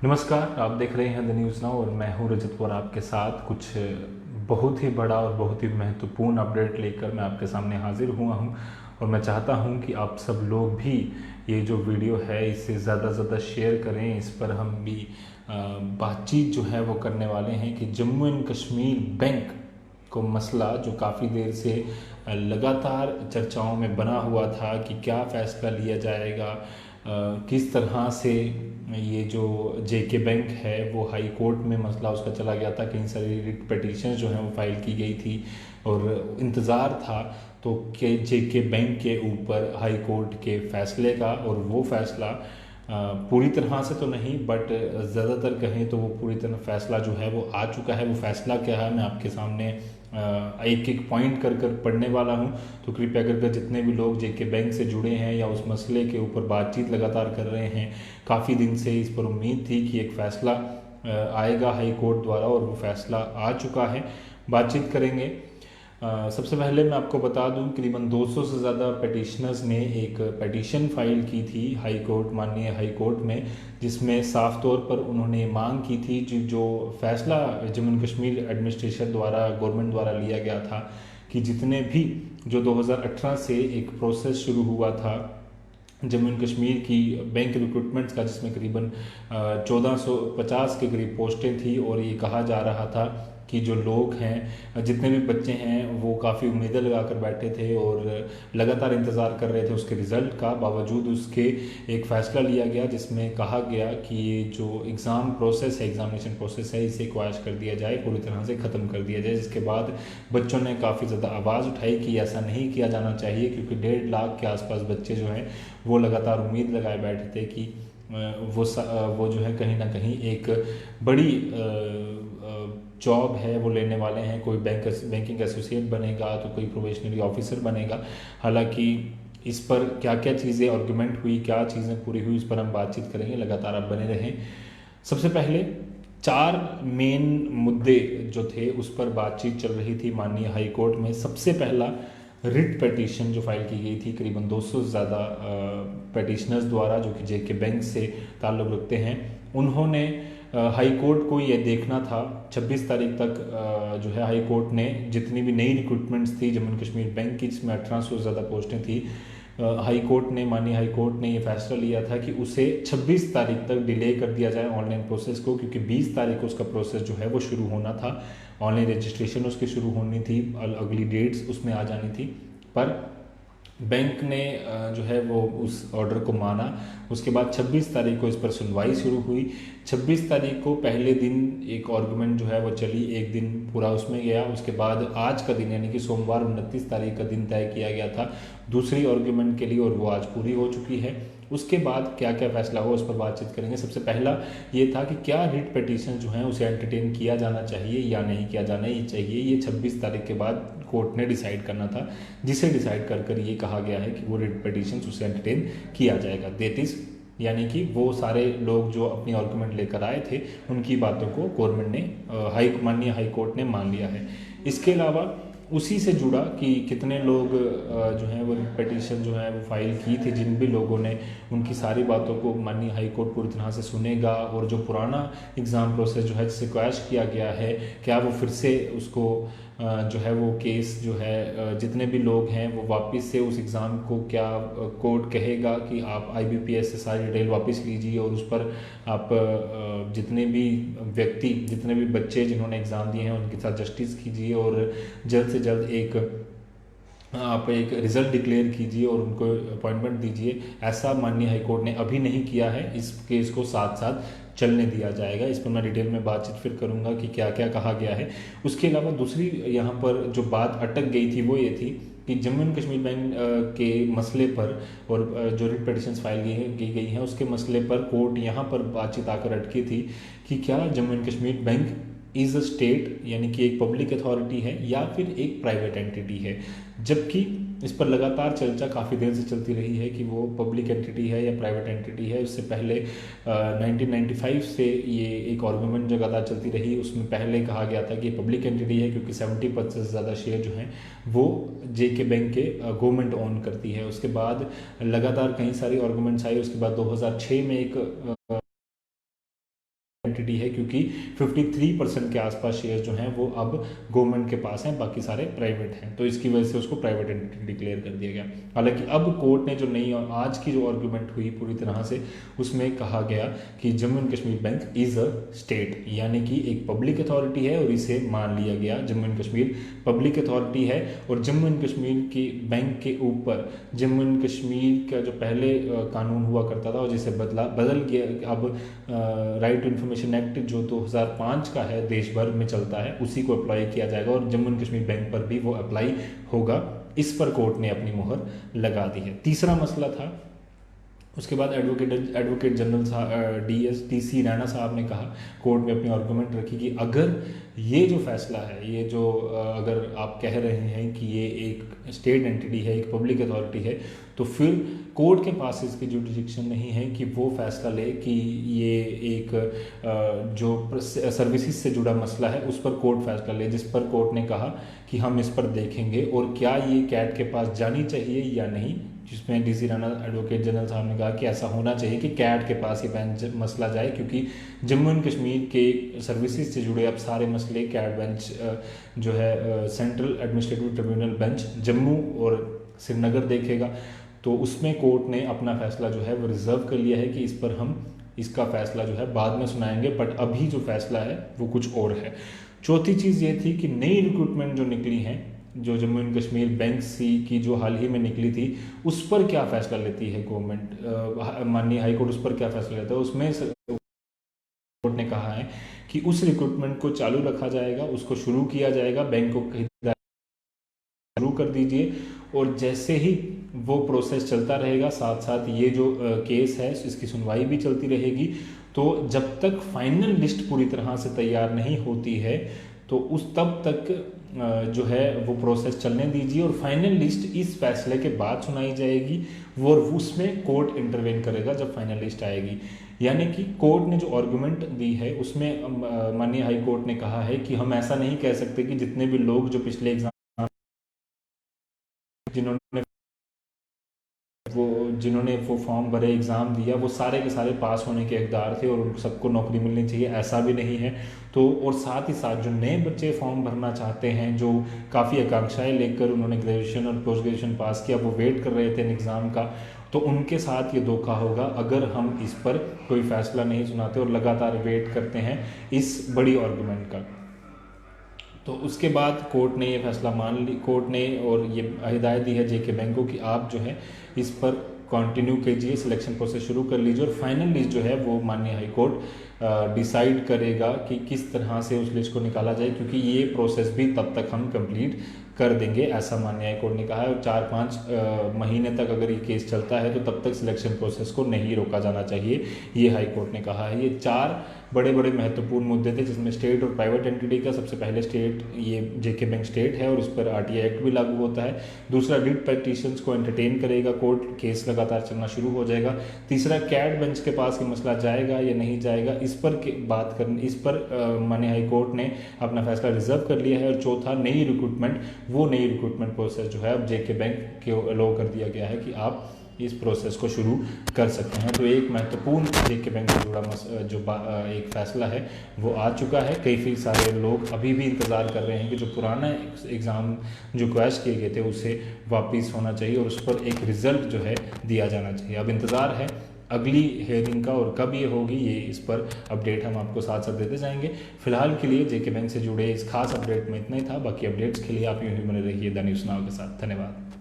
नमस्कार, आप देख रहे हैं द न्यूज़ नाउ और मैं हूं रजत और आपके साथ कुछ बहुत ही बड़ा और बहुत ही महत्वपूर्ण अपडेट लेकर मैं आपके सामने हाजिर हुआ हूं। और मैं चाहता हूं कि आप सब लोग भी ये जो वीडियो है इसे ज़्यादा से ज़्यादा शेयर करें। इस पर हम भी बातचीत जो है वो करने वाले हैं कि जम्मू एंड कश्मीर बैंक को मसला जो काफ़ी देर से लगातार चर्चाओं में बना हुआ था कि क्या फ़ैसला लिया जाएगा, किस तरह से ये जो जेके बैंक है वो हाई कोर्ट में मसला उसका चला गया था। कई सारी रिट पटिशन जो हैं वो फाइल की गई थी और इंतज़ार था तो के जेके बैंक के ऊपर हाई कोर्ट के फैसले का। और वो फैसला पूरी तरह से तो नहीं बट ज़्यादातर कहें तो वो पूरी तरह फैसला जो है वो आ चुका है। वो फैसला क्या है मैं आपके सामने एक एक पॉइंट कर कर पढ़ने वाला हूँ। तो कृपया कर जितने भी लोग जेके बैंक से जुड़े हैं या उस मसले के ऊपर बातचीत लगातार कर रहे हैं, काफ़ी दिन से इस पर उम्मीद थी कि एक फ़ैसला आएगा हाई कोर्ट द्वारा और वो फैसला आ चुका है। बातचीत करेंगे। सबसे पहले मैं आपको बता दूं करीबन 200 से ज़्यादा पटिशनर्स ने एक पटिशन फाइल की थी हाई कोर्ट, माननीय हाई कोर्ट में, जिसमें साफ तौर पर उन्होंने मांग की थी जो फैसला जम्मू एंड कश्मीर एडमिनिस्ट्रेशन द्वारा, गवर्नमेंट द्वारा लिया गया था कि जितने भी जो 2018 से एक प्रोसेस शुरू हुआ था जम्मू एंड कश्मीर की बैंक रिक्रूटमेंट्स का, जिसमें करीबन 1450 के करीब पोस्टें थी। और ये कहा जा रहा था कि जो लोग हैं, जितने भी बच्चे हैं, वो काफ़ी उम्मीदें लगा कर बैठे थे और लगातार इंतज़ार कर रहे थे उसके रिज़ल्ट का। बावजूद उसके एक फ़ैसला लिया गया जिसमें कहा गया कि ये जो एग्ज़ाम प्रोसेस है, एग्ज़ामिनेशन प्रोसेस है, इसे क्वैश कर दिया जाए, पूरी तरह से ख़त्म कर दिया जाए। जिसके बाद बच्चों ने काफ़ी ज़्यादा आवाज़ उठाई कि ऐसा नहीं किया जाना चाहिए, क्योंकि 1.5 लाख के आसपास बच्चे जो हैं वो लगातार उम्मीद लगाए बैठे थे कि वो जो है कहीं ना कहीं एक बड़ी जॉब है वो लेने वाले हैं। कोई बैंकिंग एसोसिएट बनेगा तो कोई प्रोबेशनरी ऑफिसर बनेगा। हालांकि इस पर क्या क्या चीज़ें आर्गूमेंट हुई, क्या चीज़ें पूरी हुई, इस पर हम बातचीत करेंगे। लगातार आप बने रहें। सबसे पहले 4 मेन मुद्दे जो थे उस पर बातचीत चल रही थी माननीय हाई कोर्ट में। सबसे पहला रिट पटिशन जो फाइल की गई थी करीबन 200 से ज़्यादा पटिशनर्स द्वारा, जो कि जेके बैंक से ताल्लुक़ रखते हैं। उन्होंने हाई कोर्ट को ये देखना था 26 तारीख तक जो है हाई कोर्ट ने जितनी भी नई रिक्रूटमेंट्स थी जम्मू एंड कश्मीर बैंक की, जिसमें 1800 से ज़्यादा पोस्टें थी, हाई कोर्ट ने, माननीय हाई कोर्ट ने ये फैसला लिया था कि उसे 26 तारीख तक डिले कर दिया जाए ऑनलाइन प्रोसेस को, क्योंकि 20 तारीख को उसका प्रोसेस जो है वो शुरू होना था। ऑनलाइन रजिस्ट्रेशन उसकी शुरू होनी थी, अगली डेट्स उसमें आ जानी थी। पर बैंक ने जो है वो उस ऑर्डर को माना। उसके बाद 26 तारीख को इस पर सुनवाई शुरू हुई। 26 तारीख को पहले दिन एक आर्गूमेंट जो है वो चली, एक दिन पूरा उसमें गया। उसके बाद आज का दिन यानी कि सोमवार 29 तारीख का दिन तय किया गया था दूसरी आर्गूमेंट के लिए, और वो आज पूरी हो चुकी है। उसके बाद क्या क्या फैसला हुआ उस पर बातचीत करेंगे। सबसे पहला ये था कि क्या रिट पटिशन जो है उसे एंटरटेन किया जाना चाहिए या नहीं किया जाना ही चाहिए। ये 26 तारीख के बाद कोर्ट ने डिसाइड करना था, जिसे डिसाइड कर कर ये कहा गया है कि वो रिट पटिशन उसे एंटरटेन किया जाएगा। दैट इज़ यानी कि वो सारे लोग जो अपनी आर्गूमेंट लेकर आए थे उनकी बातों को गवर्नमेंट ने, माननीय हाई कोर्ट ने मान लिया है। इसके अलावा उसी से जुड़ा कि कितने लोग जो हैं वो पटिशन जो है वो फाइल की थी, जिन भी लोगों ने, उनकी सारी बातों को माननीय हाई कोर्ट पूरी तरह से सुनेगा। और जो पुराना एग्ज़ाम प्रोसेस जो है जिसे क्वैश किया गया है, क्या वो फिर से उसको जो है वो केस जो है, जितने भी लोग हैं वो वापस से उस एग्ज़ाम को, क्या कोर्ट कहेगा कि आप आईबीपीएस से सारी डिटेल वापस लीजिए और उस पर आप जितने भी व्यक्ति, जितने भी बच्चे जिन्होंने एग्ज़ाम दिए हैं उनके साथ जस्टिस कीजिए और जल्द से जल्द आप एक रिज़ल्ट डिक्लेयर कीजिए और उनको अपॉइंटमेंट दीजिए। ऐसा माननीय हाई कोर्ट ने अभी नहीं किया है। इस केस को साथ साथ चलने दिया जाएगा। इस पर मैं डिटेल में बातचीत फिर करूंगा कि क्या क्या कहा गया है। उसके अलावा दूसरी यहाँ पर जो बात अटक गई थी वो ये थी कि जम्मू एंड कश्मीर बैंक के मसले पर और जो रिट पटिशन्स फाइल की गई हैं उसके मसले पर कोर्ट यहाँ पर बातचीत आकर अटकी थी कि क्या Jammu and Kashmir bank is a state, यानी कि एक पब्लिक अथॉरिटी है, या फिर एक प्राइवेट एंटिटी है। जबकि इस पर लगातार चर्चा काफ़ी देर से चलती रही है कि वो पब्लिक एंटिटी है या प्राइवेट एंटिटी है। उससे पहले 1995 से ये एक आर्गूमेंट लगातार चलती रही। उसमें पहले कहा गया था कि ये पब्लिक एंटिटी है क्योंकि 70% से ज़्यादा शेयर जो हैं वो जेके बैंक के गवर्नमेंट ओन करती है। उसके बाद लगातार कई सारी आर्गूमेंट्स आई। उसके बाद 2006 में एक एंटिटी है, क्योंकि 53% के आसपास शेयर जो हैं वो अब गवर्नमेंट के पास हैं, बाकी सारे प्राइवेट हैं, तो इसकी वजह से उसको प्राइवेट एंटिटी डिक्लेयर कर दिया गया। हालांकि अब कोर्ट ने जो नई आज की जो आर्गूमेंट हुई पूरी तरह से, उसमें कहा गया कि Jammu and Kashmir bank is a state, यानी कि एक पब्लिक अथॉरिटी है और इसे मान लिया गया। Jammu and Kashmir public authority है और जम्मू एंड कश्मीर की बैंक के ऊपर जम्मू एंड कश्मीर का जो पहले कानून हुआ करता था और जिसे बदल गया, अब राइट टू इन्फॉर्मेशन एक्ट जो 2005 का है देश भर में चलता है, उसी को अप्लाई किया जाएगा और जम्मू एंड कश्मीर बैंक पर भी वो अप्लाई होगा। इस पर कोर्ट ने अपनी मुहर लगा दी है। तीसरा मसला था, उसके बाद एडवोकेट जनरल साहब DC राणा साहब ने कहा, कोर्ट में अपनी आर्गूमेंट रखी कि अगर ये जो फैसला है, ये जो अगर आप कह रहे हैं कि ये एक स्टेट एंटिटी है, एक पब्लिक अथॉरिटी है, तो फिर कोर्ट के पास इसकी जुडिक्शन नहीं है कि वो फैसला ले कि ये एक जो सर्विसेज से जुड़ा मसला है उस पर कोर्ट फैसला ले, जिस पर कोर्ट ने कहा कि हम इस पर देखेंगे और क्या ये कैट के पास जानी चाहिए या नहीं, जिसमें DC राणा एडवोकेट जनरल साहब ने कहा कि ऐसा होना चाहिए कि कैट के पास ये बेंच मसला जाए, क्योंकि जम्मू एंड कश्मीर के सर्विसेज से जुड़े अब सारे मसले कैट बेंच जो है central administrative tribunal bench Jammu और श्रीनगर देखेगा। तो उसमें कोर्ट ने अपना फैसला जो है वो रिजर्व कर लिया है कि इस पर हम इसका फैसला जो है बाद में सुनाएंगे, बट अभी जो फैसला है वो कुछ और है। चौथी चीज़ ये थी कि नई रिक्रूटमेंट जो निकली हैं, जो जम्मू एंड कश्मीर बैंक सी की जो हाल ही में निकली थी, उस पर क्या फैसला लेती है गवर्नमेंट, माननीय हाईकोर्ट उस पर क्या फैसला लेता है। उसमें कोर्ट ने कहा है कि उस रिक्रूटमेंट को चालू रखा जाएगा, उसको शुरू किया जाएगा, बैंक को शुरू कर दीजिए, और जैसे ही वो प्रोसेस चलता रहेगा साथ साथ ये जो केस है इसकी सुनवाई भी चलती रहेगी। तो जब तक फाइनल लिस्ट पूरी तरह से तैयार नहीं होती है तो उस तब तक जो है वो प्रोसेस चलने दीजिए, और फाइनल लिस्ट इस फैसले के बाद सुनाई जाएगी, वो उसमें कोर्ट इंटरवेन करेगा जब फाइनल लिस्ट आएगी। यानी कि कोर्ट ने जो आर्गूमेंट दी है उसमें माननीय हाई कोर्ट ने कहा है कि हम ऐसा नहीं कह सकते कि जितने भी लोग जो पिछले एग्जाम जिन्होंने वो फॉर्म भरे, एग्ज़ाम दिया, वो सारे के सारे पास होने के हकदार थे और उन सबको नौकरी मिलनी चाहिए, ऐसा भी नहीं है। तो और साथ ही साथ जो नए बच्चे फॉर्म भरना चाहते हैं, जो काफ़ी आकांक्षाएं लेकर उन्होंने ग्रेजुएशन और पोस्ट ग्रेजुएशन पास किया, वो वेट कर रहे थे एग्ज़ाम का, तो उनके साथ ये धोखा होगा अगर हम इस पर कोई फैसला नहीं सुनाते और लगातार वेट करते हैं इस बड़ी आर्गूमेंट का। तो उसके बाद कोर्ट ने ये फैसला मान ली, कोर्ट ने और ये हिदायत दी है JK बैंक को कि आप जो है इस पर कंटिन्यू कीजिए, सिलेक्शन प्रोसेस शुरू कर लीजिए, और फाइनल लिस्ट जो है वो माननीय हाई कोर्ट डिसाइड करेगा कि किस तरह से उस लिस्ट को निकाला जाए, क्योंकि ये प्रोसेस भी तब तक हम कंप्लीट कर देंगे, ऐसा माननीय हाई कोर्ट ने कहा है। और 4-5 महीने तक अगर ये केस चलता है तो तब तक सिलेक्शन प्रोसेस को नहीं रोका जाना चाहिए, ये हाई कोर्ट ने कहा है। ये 4 बड़े बड़े महत्वपूर्ण मुद्दे थे, जिसमें स्टेट और प्राइवेट एंटिटी का सबसे पहले स्टेट, ये JK बैंक स्टेट है और इस पर RTI एक्ट भी लागू होता है। दूसरा, रिट पिटीशंस को एंटरटेन करेगा कोर्ट, केस लगातार चलना शुरू हो जाएगा। तीसरा, कैट बेंच के पास ये मसला जाएगा या नहीं जाएगा, इस पर बात करनी, इस पर माननीय हाई कोर्ट ने अपना फैसला रिजर्व कर लिया है। और चौथा, नई रिक्रूटमेंट, वो नई रिक्रूटमेंट प्रोसेस जो है अब JK बैंक के अलाउ कर दिया गया है कि आप इस प्रोसेस को शुरू कर सकते हैं। तो एक महत्वपूर्ण JK बैंक से जुड़ा जो एक फैसला है वो आ चुका है। कई सारे लोग अभी भी इंतज़ार कर रहे हैं कि जो पुराना एग्ज़ाम जो क्रैश किए गए थे उसे वापस होना चाहिए और उस पर एक रिज़ल्ट जो है दिया जाना चाहिए। अब इंतज़ार है अगली हेयरिंग का, और कब ये होगी ये इस पर अपडेट हम आपको साथ साथ देते जाएंगे। फिलहाल के लिए JK बैंक से जुड़े इस खास अपडेट में इतना ही था। बाकी अपडेट्स के लिए आप यूँ ही बने रहिए द न्यूज़ नाउ के साथ। धन्यवाद।